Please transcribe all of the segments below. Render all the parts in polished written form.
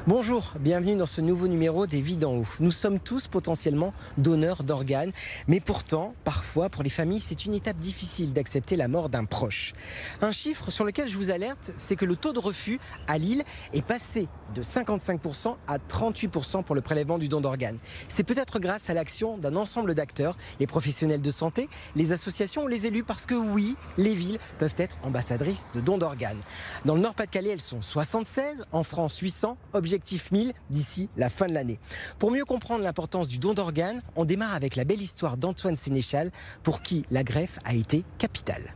Bonjour, bienvenue dans ce nouveau numéro des Vies d'en haut. Nous sommes tous potentiellement donneurs d'organes, mais pourtant, parfois, pour les familles, c'est une étape difficile d'accepter la mort d'un proche. Un chiffre sur lequel je vous alerte, c'est que le taux de refus à Lille est passé de 55% à 38% pour le prélèvement du don d'organes. C'est peut-être grâce à l'action d'un ensemble d'acteurs, les professionnels de santé, les associations ou les élus, parce que oui, les villes peuvent être ambassadrices de dons d'organes. Dans le Nord-Pas-de-Calais, elles sont 76, en France 800, objectif 1000 d'ici la fin de l'année. Pour mieux comprendre l'importance du don d'organes, on démarre avec la belle histoire d'Antoine Sénéchal, pour qui la greffe a été capitale.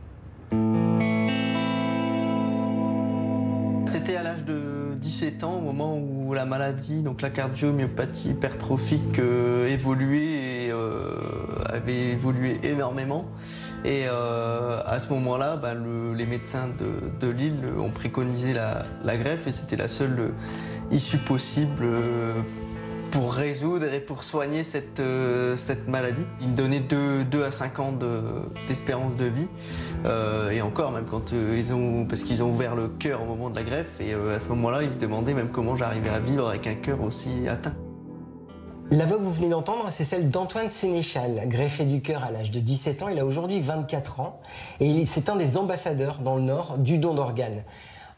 C'était à l'âge de 17 ans, au moment où la maladie, donc la cardiomyopathie hypertrophique, évoluait et avait évolué énormément. Et à ce moment-là, les médecins de Lille ont préconisé la greffe et c'était la seule issue possible pour résoudre et pour soigner cette maladie. Ils me donnaient 2 à 5 ans d'espérance de vie. Et encore, même quand parce qu'ils ont ouvert le cœur au moment de la greffe. Et à ce moment-là, ils se demandaient même comment j'arrivais à vivre avec un cœur aussi atteint. La voix que vous venez d'entendre, c'est celle d'Antoine Sénéchal, greffé du cœur à l'âge de 17 ans. Il a aujourd'hui 24 ans et c'est un des ambassadeurs dans le Nord du don d'organes.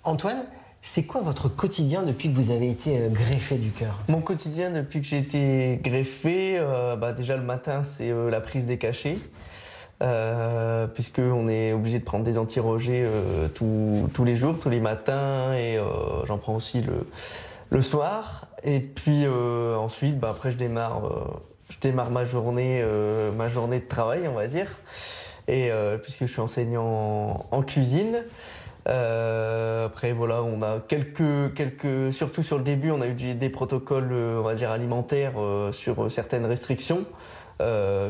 Antoine, c'est quoi votre quotidien depuis que vous avez été greffé du cœur? Mon quotidien depuis que j'ai été greffé, déjà le matin, c'est la prise des cachets. Puisqu'on est obligé de prendre des anti-rejets tous les jours, tous les matins, et j'en prends aussi le soir. Et puis ensuite, après je démarre ma journée de travail, on va dire, et puisque je suis enseignant en cuisine. Après voilà, on a quelques surtout sur le début, on a eu des protocoles on va dire alimentaires sur certaines restrictions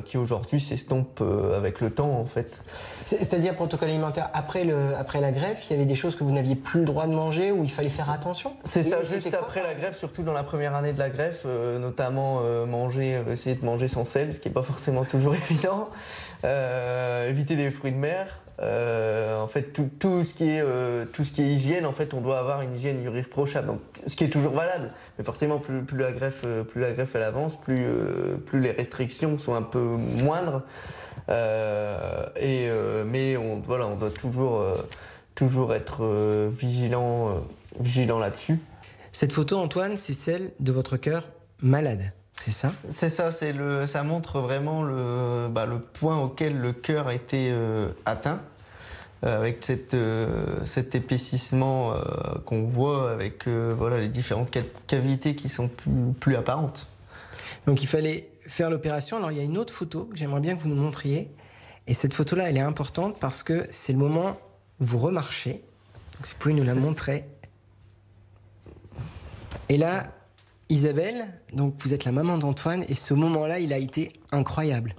qui aujourd'hui s'estompent avec le temps en fait. C'est-à-dire protocole alimentaire après la greffe, il y avait des choses que vous n'aviez plus le droit de manger ou il fallait faire attention? C'est ça, juste après la greffe, surtout dans la première année de la greffe, notamment essayer de manger sans sel, ce qui n'est pas forcément toujours évident, éviter les fruits de mer. En fait, tout ce qui est hygiène, en fait, on doit avoir une hygiène irréprochable. Donc, ce qui est toujours valable, mais forcément, plus la greffe elle avance, plus les restrictions sont un peu moindres. Mais on doit toujours être vigilant là-dessus. Cette photo, Antoine, c'est celle de votre cœur malade, c'est ça? C'est ça, ça montre vraiment le point auquel le cœur a été atteint, avec cet épaississement qu'on voit avec les différentes cavités qui sont plus apparentes. Donc il fallait faire l'opération. Alors il y a une autre photo que j'aimerais bien que vous nous montriez. Et cette photo-là, elle est importante parce que c'est le moment où vous remarchez. Donc si vous pouvez nous la montrer. Et là, Isabelle, donc vous êtes la maman d'Antoine, et ce moment-là, il a été incroyable.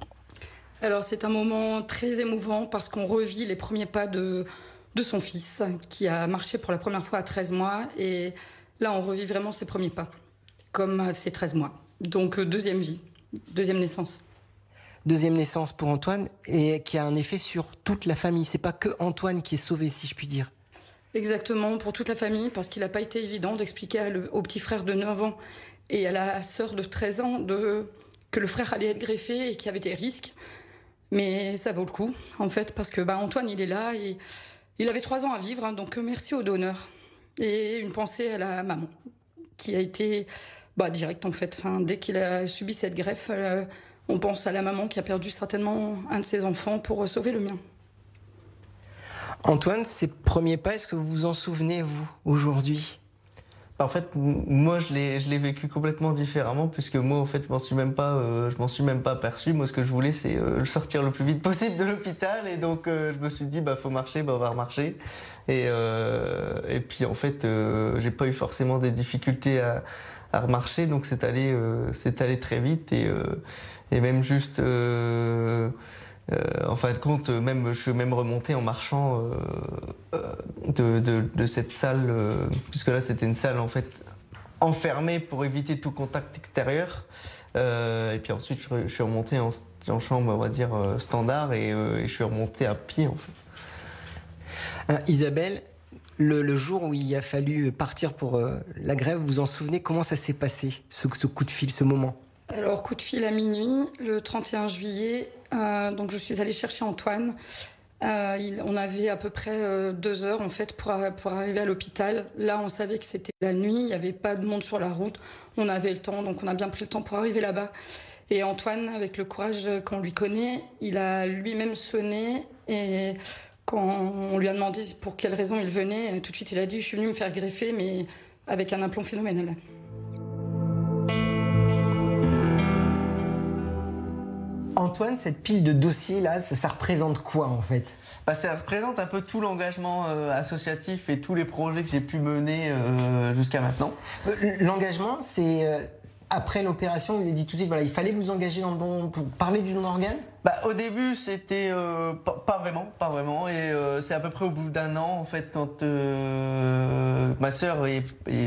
Alors c'est un moment très émouvant parce qu'on revit les premiers pas de son fils qui a marché pour la première fois à 13 mois. Et là, on revit vraiment ses premiers pas, comme à ses 13 mois. Donc deuxième vie, deuxième naissance. Deuxième naissance pour Antoine, et qui a un effet sur toute la famille. C'est pas que Antoine qui est sauvé, si je puis dire. Exactement, pour toute la famille, parce qu'il n'a pas été évident d'expliquer au petit frère de 9 ans et à la sœur de 13 ans que le frère allait être greffé et qu'il y avait des risques. Mais ça vaut le coup, en fait, parce que Antoine, il est là, et il avait 3 ans à vivre, hein, donc merci aux donneurs. Et une pensée à la maman, qui a été directe, en fait. Enfin, dès qu'il a subi cette greffe, on pense à la maman qui a perdu certainement un de ses enfants pour sauver le mien. Antoine, ces premiers pas, est-ce que vous vous en souvenez, vous, aujourd'hui? En fait, moi, je l'ai vécu complètement différemment, puisque moi, en fait, je m'en suis même pas aperçu. Moi, ce que je voulais, c'est le sortir le plus vite possible de l'hôpital, et donc je me suis dit, faut marcher, on va remarcher. Et puis, en fait, j'ai pas eu forcément des difficultés à remarcher, donc c'est allé très vite, et même juste. En fin de compte, je suis même remonté en marchant de cette salle, puisque là c'était une salle en fait enfermée pour éviter tout contact extérieur. Et puis ensuite je suis remonté en chambre, on va dire standard, et je suis remonté à pied en fait. Isabelle, Le jour où il a fallu partir pour la grève, vous vous en souvenez? Comment ça s'est passé, ce coup de fil, ce moment? Alors, coup de fil à minuit, le 31 juillet. Donc, je suis allée chercher Antoine. On avait à peu près 2 heures en fait pour arriver à l'hôpital. Là, on savait que c'était la nuit, il n'y avait pas de monde sur la route. On avait le temps, donc on a bien pris le temps pour arriver là-bas. Et Antoine, avec le courage qu'on lui connaît, il a lui-même sonné. Et quand on lui a demandé pour quelle raison il venait, tout de suite il a dit « Je suis venu me faire greffer, mais avec un implant phénoménal ». Antoine, cette pile de dossiers là, ça représente quoi en fait? Ça représente un peu tout l'engagement associatif et tous les projets que j'ai pu mener jusqu'à maintenant. L'engagement, c'est après l'opération, vous avez dit tout de suite, voilà, il fallait vous engager pour parler du don d'organes? Au début, c'était pas vraiment. Et c'est à peu près au bout d'1 an, en fait, quand ma sœur est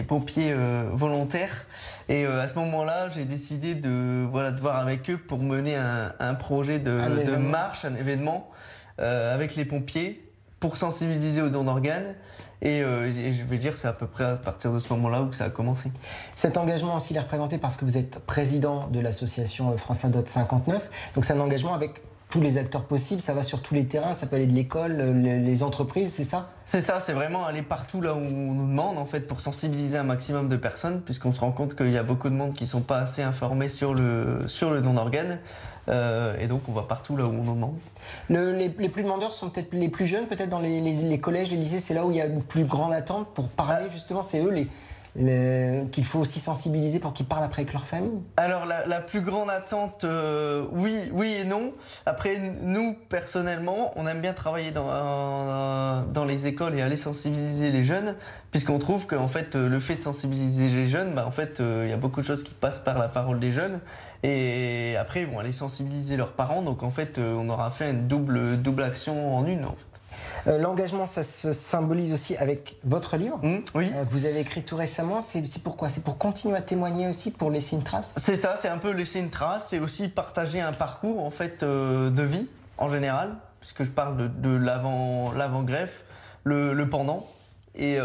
pompier volontaire. Et à ce moment-là, j'ai décidé de voir avec eux pour mener un projet de marche, un événement avec les pompiers pour sensibiliser au don d'organes. Et je vais dire, c'est à peu près à partir de ce moment-là où ça a commencé. Cet engagement aussi, il est représenté parce que vous êtes président de l'association France Adot 59. Donc c'est un engagement avec tous les acteurs possibles, ça va sur tous les terrains, ça peut aller de l'école, les entreprises, c'est ça? C'est ça, c'est vraiment aller partout là où on nous demande en fait pour sensibiliser un maximum de personnes, puisqu'on se rend compte qu'il y a beaucoup de monde qui ne sont pas assez informés sur le don d'organes. Et donc on va partout là où on nous demande. Les plus demandeurs sont peut-être les plus jeunes, peut-être dans les collèges, les lycées, c'est là où il y a une plus grande attente pour parler justement, c'est eux qu'il faut aussi sensibiliser pour qu'ils parlent après avec leur famille. Alors la plus grande attente, oui et non. Après nous personnellement, on aime bien travailler dans les écoles et aller sensibiliser les jeunes, puisqu'on trouve qu'en fait le fait de sensibiliser les jeunes, en fait il y a beaucoup de choses qui passent par la parole des jeunes. Et après ils vont aller sensibiliser leurs parents, donc en fait on aura fait une double action en une en fait. L'engagement, ça se symbolise aussi avec votre livre oui. Que vous avez écrit tout récemment. C'est pourquoi? C'est pour continuer à témoigner aussi, pour laisser une trace? C'est ça, c'est un peu laisser une trace et aussi partager un parcours en fait de vie en général, puisque je parle de l'avant-greffe, le pendant et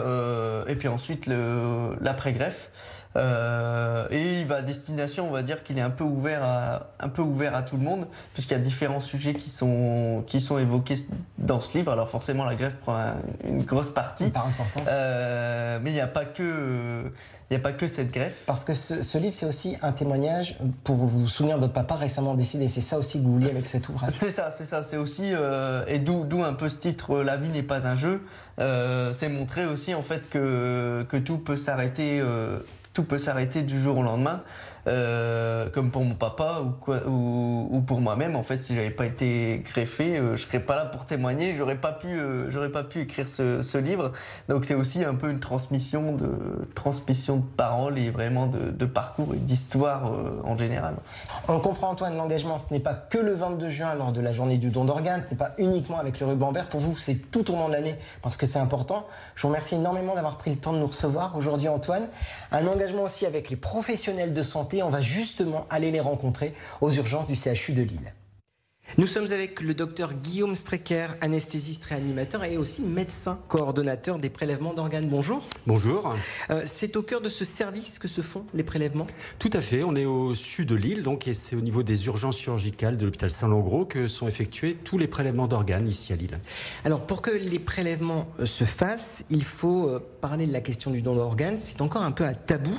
puis ensuite l'après-greffe. Et il va à destination, on va dire qu'il est un peu ouvert à tout le monde, puisqu'il y a différents sujets qui sont évoqués dans ce livre. Alors forcément la greffe prend une grosse partie, une part importante. Mais il n'y a pas que cette greffe. Parce que ce livre, c'est aussi un témoignage pour vous souvenir de votre papa récemment décédé. C'est ça aussi que vous vouliez avec cet ouvrage. C'est ça. C'est aussi et d'où un peu ce titre, La vie n'est pas un jeu. C'est montrer aussi en fait que tout peut s'arrêter. Tout peut s'arrêter du jour au lendemain, comme pour mon papa ou pour moi-même. En fait, si j'avais pas été greffé, je serais pas là pour témoigner. J'aurais pas pu écrire ce livre. Donc c'est aussi un peu une transmission de paroles et vraiment de parcours et d'histoire en général. On comprend, Antoine, l'engagement, ce n'est pas que le 22 juin lors de la journée du don d'organes, ce n'est pas uniquement avec le ruban vert. Pour vous, c'est tout au long de l'année parce que c'est important. Je vous remercie énormément d'avoir pris le temps de nous recevoir aujourd'hui, Antoine. Un engagement aussi avec les professionnels de santé. On va justement aller les rencontrer aux urgences du CHU de Lille. Nous sommes avec le docteur Guillaume Strecker, anesthésiste réanimateur et aussi médecin coordonnateur des prélèvements d'organes. Bonjour. Bonjour. C'est au cœur de ce service que se font les prélèvements? Tout à fait. On est au CHU de Lille, donc, et c'est au niveau des urgences chirurgicales de l'hôpital Saint-Longros que sont effectués tous les prélèvements d'organes ici à Lille. Alors, pour que les prélèvements se fassent, il faut parler de la question du don d'organes. C'est encore un peu un tabou.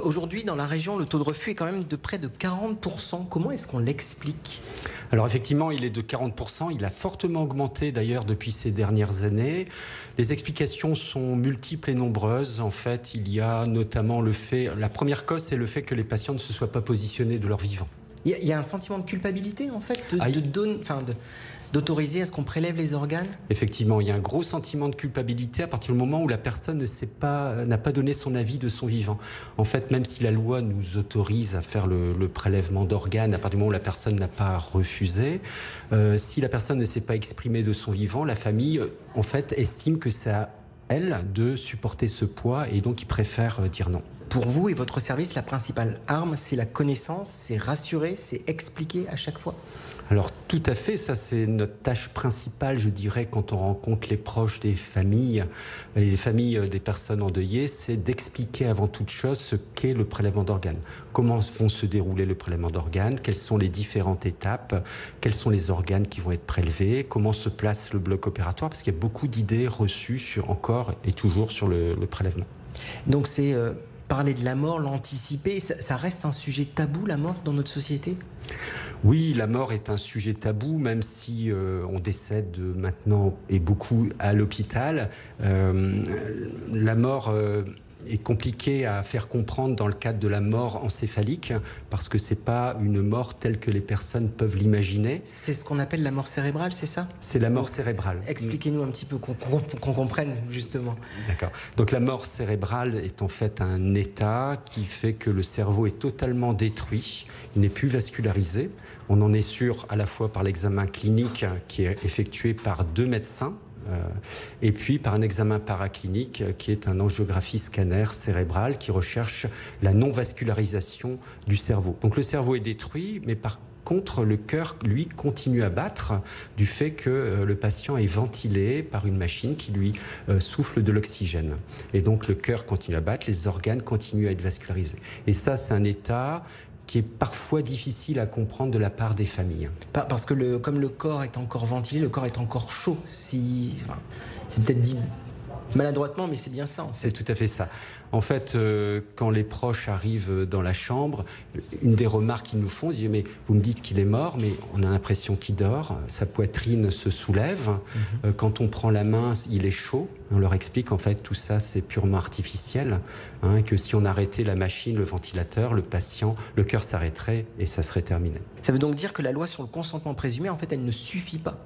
Aujourd'hui, dans la région, le taux de refus est quand même de près de 40%. Comment est-ce qu'on l'explique? Alors effectivement, il est de 40%. Il a fortement augmenté d'ailleurs depuis ces dernières années. Les explications sont multiples et nombreuses. En fait, il y a notamment la première cause, c'est le fait que les patients ne se soient pas positionnés de leur vivant. Il y a un sentiment de culpabilité en fait, d'autoriser à ce qu'on prélève les organes? Effectivement, il y a un gros sentiment de culpabilité à partir du moment où la personne n'a pas donné son avis de son vivant. En fait, même si la loi nous autorise à faire le prélèvement d'organes, à partir du moment où la personne n'a pas refusé, si la personne ne s'est pas exprimée de son vivant, la famille, en fait, estime que c'est à elle de supporter ce poids et donc ils préfèrent dire non. pour vous et votre service, la principale arme, c'est la connaissance, c'est rassurer, c'est expliquer à chaque fois? Alors tout à fait, ça c'est notre tâche principale, je dirais, quand on rencontre les proches des familles et les familles des personnes endeuillées, c'est d'expliquer avant toute chose ce qu'est le prélèvement d'organes. Comment vont se dérouler le prélèvement d'organes, quelles sont les différentes étapes, quels sont les organes qui vont être prélevés, comment se place le bloc opératoire, parce qu'il y a beaucoup d'idées reçues encore et toujours sur le prélèvement. Donc c'est parler de la mort, l'anticiper, ça reste un sujet tabou, la mort, dans notre société? Oui, la mort est un sujet tabou, même si on décède maintenant et beaucoup à l'hôpital. La mort est compliquée à faire comprendre dans le cadre de la mort encéphalique, parce que c'est pas une mort telle que les personnes peuvent l'imaginer. C'est ce qu'on appelle la mort cérébrale, c'est ça? C'est la mort cérébrale. Expliquez-nous un petit peu, qu'on comprenne justement. D'accord. Donc la mort cérébrale est en fait un état qui fait que le cerveau est totalement détruit, il n'est plus vascularisé. On en est sûr à la fois par l'examen clinique qui est effectué par 2 médecins, et puis par un examen paraclinique qui est un angiographie scanner cérébral qui recherche la non-vascularisation du cerveau. Donc le cerveau est détruit, mais par contre, le cœur, lui, continue à battre du fait que le patient est ventilé par une machine qui lui souffle de l'oxygène. Et donc le cœur continue à battre, les organes continuent à être vascularisés. Et ça, c'est un état qui est parfois difficile à comprendre de la part des familles. Parce que comme le corps est encore ventilé, le corps est encore chaud. C'est peut-être dit maladroitement, mais c'est bien ça. En fait. C'est tout à fait ça. En fait, quand les proches arrivent dans la chambre, une des remarques qu'ils nous font, ils disent « mais vous me dites qu'il est mort, mais on a l'impression qu'il dort, sa poitrine se soulève, quand on prend la main, il est chaud ». On leur explique en fait tout ça c'est purement artificiel, que si on arrêtait la machine, le ventilateur, le patient, le cœur s'arrêterait et ça serait terminé. Ça veut donc dire que la loi sur le consentement présumé, en fait, elle ne suffit pas?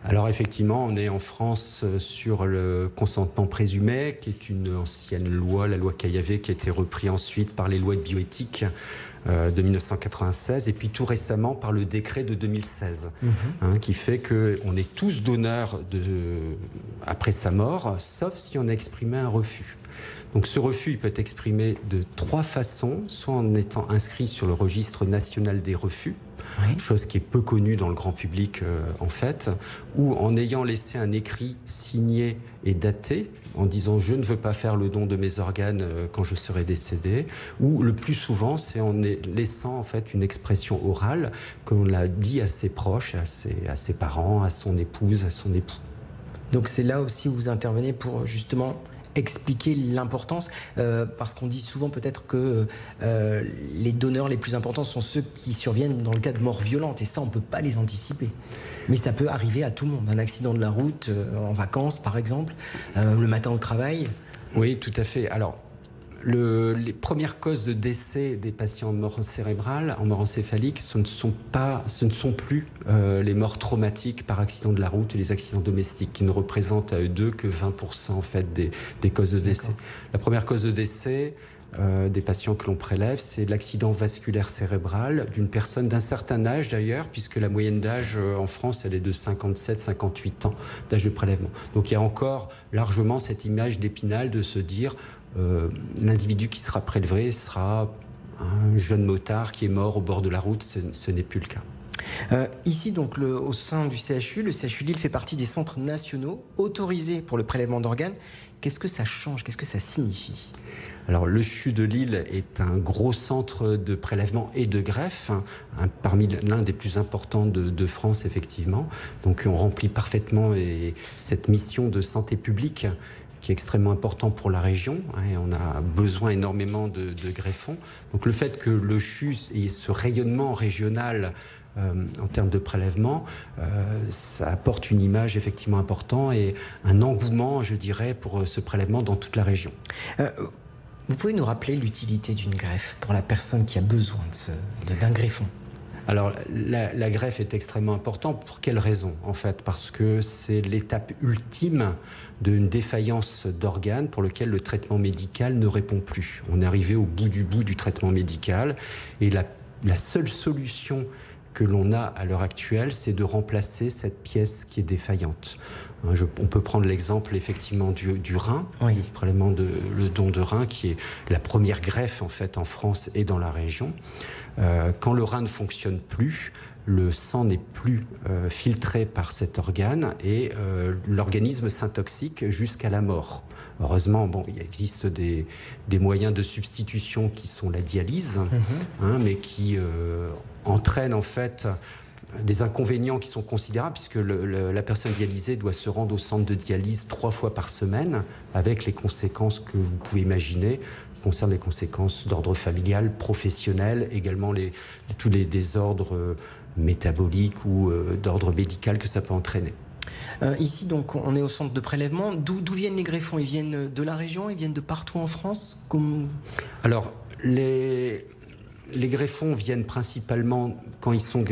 Alors effectivement, on est en France sur le consentement présumé, qui est une ancienne loi, la loi Caillavet, qui a été reprise ensuite par les lois de bioéthique de 1996, et puis tout récemment par le décret de 2016, qui fait qu'on est tous donneurs après sa mort, sauf si on a exprimé un refus. Donc ce refus, il peut être exprimé de 3 façons, soit en étant inscrit sur le registre national des refus, chose qui est peu connue dans le grand public en fait, ou en ayant laissé un écrit signé et daté, en disant « je ne veux pas faire le don de mes organes quand je serai décédé », ou le plus souvent, c'est en laissant en fait une expression orale qu'on l'a dit à ses proches, à ses parents, à son épouse, à son époux. Donc c'est là aussi où vous intervenez pour justement expliquer l'importance, parce qu'on dit souvent peut-être que les donneurs les plus importants sont ceux qui surviennent dans le cas de mort violente, et ça on ne peut pas les anticiper. Mais ça peut arriver à tout le monde, un accident de la route, en vacances par exemple, le matin au travail. Oui, tout à fait. Alors, les premières causes de décès des patients en mort cérébrale, en mort encéphalique, ce ne sont plus les morts traumatiques par accident de la route et les accidents domestiques, qui ne représentent à eux deux que 20% en fait des causes de décès. La première cause de décès des patients que l'on prélève, c'est l'accident vasculaire cérébral d'une personne d'un certain âge d'ailleurs, puisque la moyenne d'âge en France, elle est de 57-58 ans d'âge de prélèvement. Donc il y a encore largement cette image d'Épinal de se dire l'individu qui sera prélevé sera un jeune motard qui est mort au bord de la route, ce n'est plus le cas. Ici, donc, au sein du CHU, le CHU Lille fait partie des centres nationaux autorisés pour le prélèvement d'organes. Qu'est-ce que ça change? Qu'est-ce que ça signifie? Alors, le CHU de Lille est un gros centre de prélèvement et de greffe, parmi l'un des plus importants de France, effectivement. Donc, on remplit parfaitement cette mission de santé publique qui est extrêmement important pour la région, et on a besoin énormément de greffons. Donc le fait que le CHU ait ce rayonnement régional en termes de prélèvement, ça apporte une image effectivement importante et un engouement, je dirais, pour ce prélèvement dans toute la région. Vous pouvez nous rappeler l'utilité d'une greffe pour la personne qui a besoin d'un greffon? Alors, la greffe est extrêmement importante. Pour quelle raison, en fait? Parce que c'est l'étape ultime d'une défaillance d'organes pour lequel le traitement médical ne répond plus. On est arrivé au bout du traitement médical et la seule solution que l'on a à l'heure actuelle, c'est de remplacer cette pièce qui est défaillante. On peut prendre l'exemple effectivement du rein, oui. Le don de rein qui est la première greffe en fait en France et dans la région. Quand le rein ne fonctionne plus, le sang n'est plus filtré par cet organe et l'organisme s'intoxique jusqu'à la mort. Heureusement, il existe des moyens de substitution qui sont la dialyse, mais qui entraînent en fait des inconvénients qui sont considérables puisque la personne dialysée doit se rendre au centre de dialyse 3 fois par semaine avec les conséquences que vous pouvez imaginer, qui concernent les conséquences d'ordre familial, professionnel, également tous les désordres métaboliques ou d'ordre médical que ça peut entraîner. Ici, donc, on est au centre de prélèvement. D'où viennent les greffons? Ils viennent de la région? Ils viennent de partout en France? Alors, les greffons viennent principalement, quand ils sont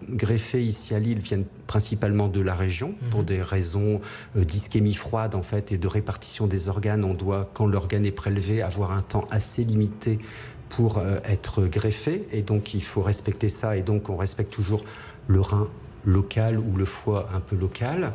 greffés ici à Lille, viennent principalement de la région, pour des raisons d'ischémie froide en fait, et de répartition des organes. On doit, quand l'organe est prélevé, avoir un temps assez limité pour être greffé, et donc il faut respecter ça, et donc on respecte toujours le rein local ou le foie un peu local.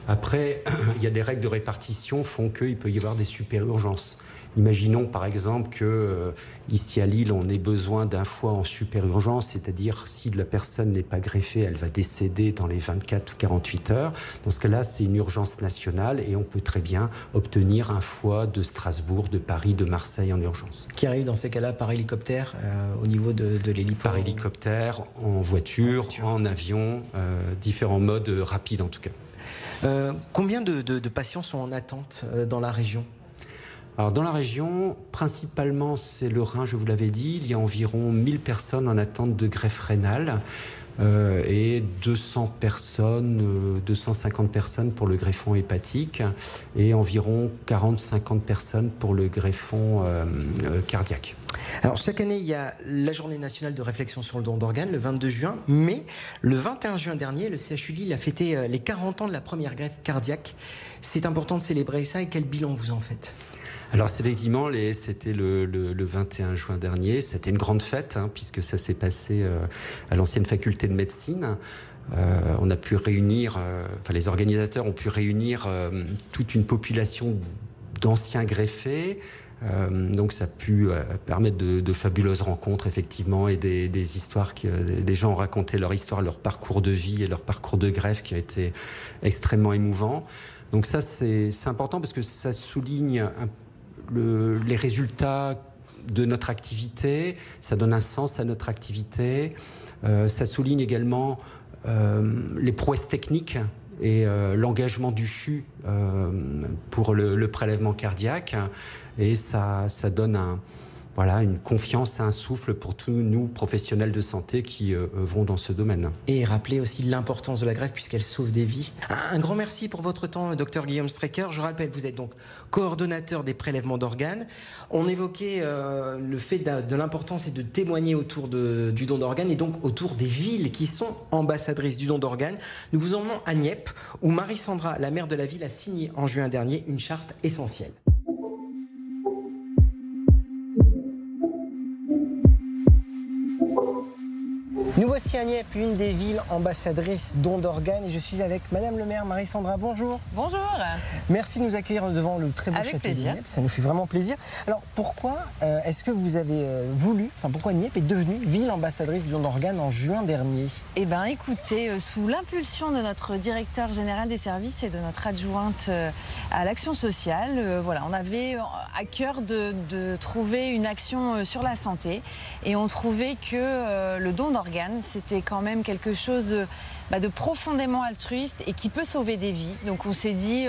Après, il y a des règles de répartition font qu'il peut y avoir des super-urgences. Imaginons par exemple que ici à Lille, on ait besoin d'un foie en super urgence, c'est-à-dire si la personne n'est pas greffée, elle va décéder dans les 24 ou 48 heures. Dans ce cas-là, c'est une urgence nationale et on peut très bien obtenir un foie de Strasbourg, de Paris, de Marseille en urgence. Qui arrive dans ces cas-là par hélicoptère au niveau de l'héliport? Par hélicoptère, en voiture, en avion, différents modes rapides en tout cas. Combien de patients sont en attente dans la région? Alors dans la région, principalement c'est le rein, je vous l'avais dit, il y a environ 1000 personnes en attente de greffe rénale et 200 personnes, 250 personnes pour le greffon hépatique et environ 40-50 personnes pour le greffon cardiaque. Alors chaque année, il y a la journée nationale de réflexion sur le don d'organes, le 22 juin, mais le 21 juin dernier, le CHU Lille a fêté les 40 ans de la première greffe cardiaque. C'est important de célébrer ça, et quel bilan vous en faites? Alors effectivement, c'était le 21 juin dernier, c'était une grande fête, puisque ça s'est passé à l'ancienne faculté de médecine. On a pu réunir, les organisateurs ont pu réunir toute une population d'anciens greffés. Donc ça a pu permettre de fabuleuses rencontres effectivement et des histoires que les gens ont raconté leur histoire, leur parcours de vie et leur parcours de greffe qui a été extrêmement émouvant. Donc ça c'est important parce que ça souligne les résultats de notre activité, ça donne un sens à notre activité, ça souligne également les prouesses techniques et l'engagement du CHU pour le prélèvement cardiaque, et ça donne une confiance, un souffle pour tous nous, professionnels de santé qui œuvrons dans ce domaine. Et rappeler aussi l'importance de la greffe puisqu'elle sauve des vies. Un grand merci pour votre temps, Dr Guillaume Strecker. Je rappelle, vous êtes donc coordonnateur des prélèvements d'organes. On évoquait le fait de l'importance et de témoigner autour du don d'organes et donc autour des villes qui sont ambassadrices du don d'organes. Nous vous emmenons à Nieppe où Marie-Sandra, la maire de la ville, a signé en juin dernier une charte essentielle. Nous voici à Nieppe, une des villes ambassadrices don d'organes, et je suis avec Madame le maire Marie-Sandra. Bonjour. Bonjour. Merci de nous accueillir devant le très beau Avec château plaisir. de Nieppe. Ça nous fait vraiment plaisir. Alors pourquoi est-ce que vous avez pourquoi Nieppe est devenue ville ambassadrice du don d'organes en juin dernier? Eh bien écoutez, sous l'impulsion de notre directeur général des services et de notre adjointe à l'action sociale, on avait à cœur de trouver une action sur la santé, et on trouvait que le don d'organes c'était quand même quelque chose de profondément altruiste et qui peut sauver des vies. Donc on s'est dit,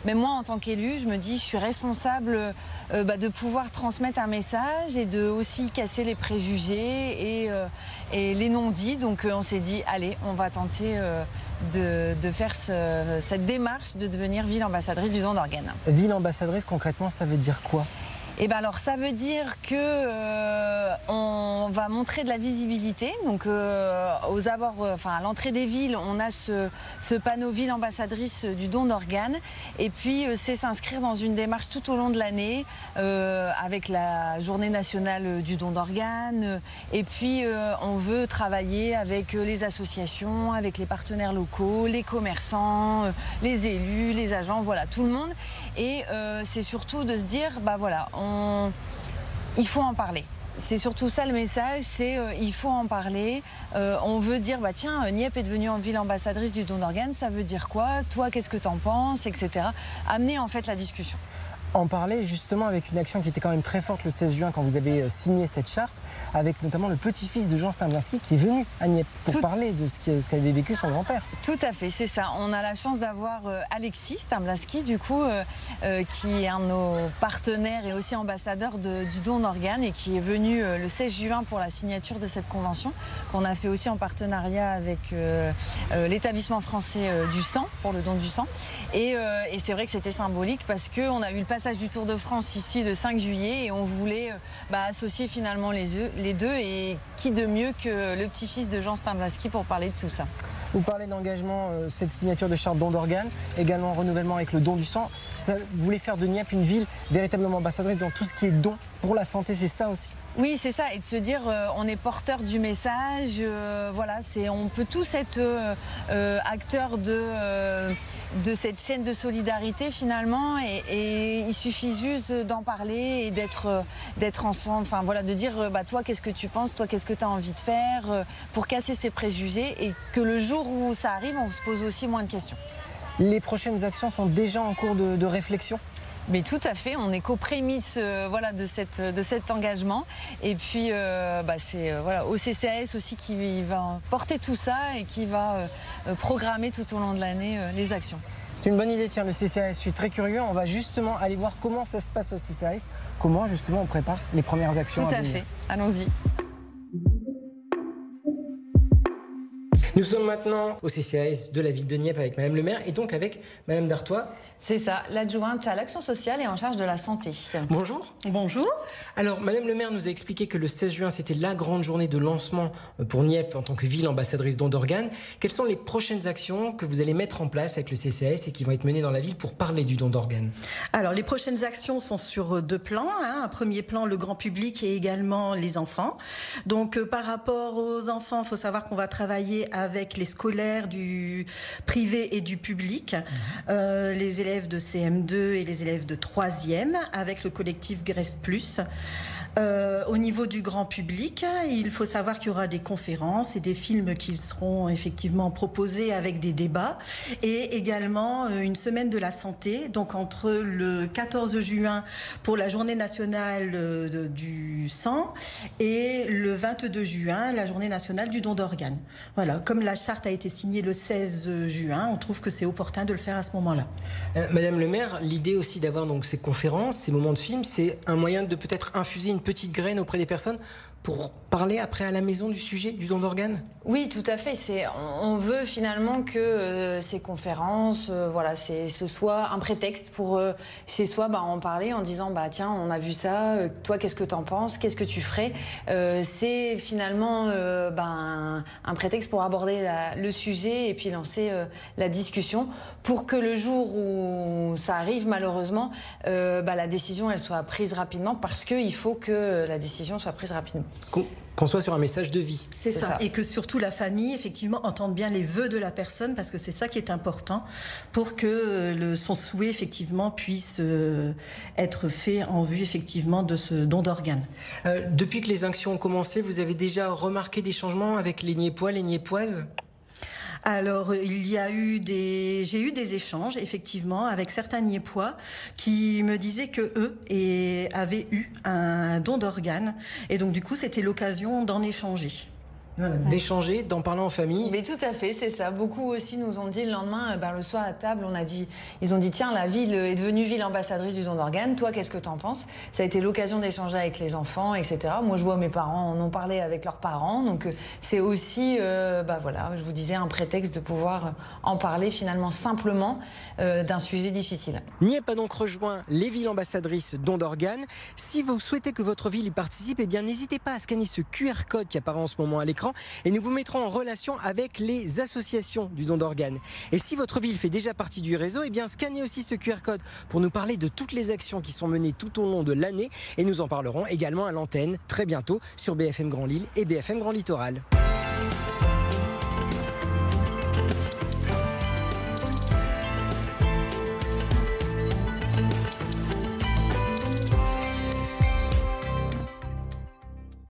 même moi en tant qu'élue, je me dis, je suis responsable de pouvoir transmettre un message et de aussi casser les préjugés et les non-dits. Donc on s'est dit, allez, on va tenter de faire cette démarche de devenir ville ambassadrice du don d'organes. Ville ambassadrice, concrètement, ça veut dire quoi ? Et ben alors ça veut dire que on va montrer de la visibilité. Donc aux abords, à l'entrée des villes, on a ce panneau ville ambassadrice du don d'organes. Et puis c'est s'inscrire dans une démarche tout au long de l'année avec la journée nationale du don d'organes. Et puis on veut travailler avec les associations, avec les partenaires locaux, les commerçants, les élus, les agents, voilà, tout le monde. Et c'est surtout de se dire, il faut en parler. C'est surtout ça le message, c'est il faut en parler. On veut dire, tiens, Nieppe est devenue en ville ambassadrice du don d'organes, ça veut dire quoi? Toi, qu'est-ce que t'en penses, etc. Amener en fait la discussion. En parler justement avec une action qui était quand même très forte le 16 juin quand vous avez signé cette charte, avec notamment le petit-fils de Jean Stamblinski qui est venu à Nieppe pour parler de ce qu'avait vécu son grand-père. Tout à fait, c'est ça. On a la chance d'avoir Alexis Stamblinski, du coup, qui est un de nos partenaires et aussi ambassadeur du don d'organes et qui est venu le 16 juin pour la signature de cette convention qu'on a fait aussi en partenariat avec l'établissement français du sang, pour le don du sang. Et c'est vrai que c'était symbolique parce qu'on a eu le passage du Tour de France ici le 5 juillet et on voulait associer finalement les deux, et qui de mieux que le petit-fils de Jean Stamblinski pour parler de tout ça. Vous parlez d'engagement, cette signature de charte don d'organes, également renouvellement avec le don du sang. Vous voulez faire de Nieppe une ville véritablement ambassadrice dans tout ce qui est don pour la santé, c'est ça aussi? Oui, c'est ça, et de se dire on est porteur du message, voilà, on peut tous être acteurs de cette chaîne de solidarité finalement, et il suffit juste d'en parler et d'être ensemble, de dire toi qu'est-ce que tu penses, toi qu'est-ce que tu as envie de faire, pour casser ces préjugés, et que le jour où ça arrive, on se pose aussi moins de questions. Les prochaines actions sont déjà en cours de réflexion? Mais tout à fait, on est qu'aux prémices de cet engagement. Et puis c'est au CCAS aussi qui va porter tout ça et qui va programmer tout au long de l'année les actions. C'est une bonne idée, tiens, le CCAS. Je suis très curieux. On va justement aller voir comment ça se passe au CCAS, comment justement on prépare les premières actions. Tout à fait, allons-y. Nous sommes maintenant au CCAS de la ville de Nieppe avec Madame le maire et donc avec Madame Dartois. C'est ça, l'adjointe à l'action sociale et en charge de la santé. Bonjour. Bonjour. Alors, Madame le maire nous a expliqué que le 16 juin, c'était la grande journée de lancement pour Nieppe en tant que ville ambassadrice don d'organes. Quelles sont les prochaines actions que vous allez mettre en place avec le CCAS et qui vont être menées dans la ville pour parler du don d'organes? Alors, les prochaines actions sont sur deux plans. Un premier plan, le grand public, et également les enfants. Donc, par rapport aux enfants, il faut savoir qu'on va travailler avec les scolaires du privé et du public, les élèves de CM2 et les élèves de 3e, avec le collectif Grève Plus. Au niveau du grand public, il faut savoir qu'il y aura des conférences et des films qui seront effectivement proposés avec des débats, et également une semaine de la santé, donc entre le 14 juin pour la journée nationale du sang et le 22 juin, la journée nationale du don d'organes. Voilà, comme la charte a été signée le 16 juin, on trouve que c'est opportun de le faire à ce moment-là. Madame le maire, l'idée aussi d'avoir donc ces conférences, ces moments de film, c'est un moyen de peut-être infuser une petite graine auprès des personnes pour parler après à la maison du sujet du don d'organes? Oui, tout à fait. On veut finalement que ces conférences, ce soit un prétexte pour chez soi en parler en disant tiens, on a vu ça, toi qu'est-ce que t'en penses, qu'est-ce que tu ferais. C'est finalement un prétexte pour aborder le sujet et puis lancer la discussion pour que le jour où ça arrive malheureusement, la décision elle soit prise rapidement, parce qu'il faut que la décision soit prise rapidement. Qu'on soit sur un message de vie. C'est ça. Et que surtout la famille, effectivement, entende bien les vœux de la personne, parce que c'est ça qui est important pour que son souhait, effectivement, puisse être fait en vue, effectivement, de ce don d'organes. Depuis que les actions ont commencé, vous avez déjà remarqué des changements avec les Nieppois, les Nieppoises? Alors, j'ai eu des échanges, effectivement, avec certains Nieppois qui me disaient que eux avaient eu un don d'organes. Et donc, du coup, c'était l'occasion d'en échanger. Voilà, d'échanger, d'en parler en famille. Mais tout à fait, c'est ça. Beaucoup aussi nous ont dit le lendemain, le soir à table, ils ont dit tiens, la ville est devenue ville ambassadrice du don d'organes. Toi, qu'est-ce que t'en penses? Ça a été l'occasion d'échanger avec les enfants, etc. Moi, je vois mes parents en ont parlé avec leurs parents. Donc, c'est aussi, je vous disais, un prétexte de pouvoir en parler finalement simplement d'un sujet difficile. N'y a pas donc rejoint les villes ambassadrices don d'organes. Si vous souhaitez que votre ville y participe, eh bien, n'hésitez pas à scanner ce QR code qui apparaît en ce moment à l'écran et nous vous mettrons en relation avec les associations du don d'organes. Et si votre ville fait déjà partie du réseau, eh bien, scannez aussi ce QR code pour nous parler de toutes les actions qui sont menées tout au long de l'année et nous en parlerons également à l'antenne très bientôt sur BFM Grand Lille et BFM Grand Littoral.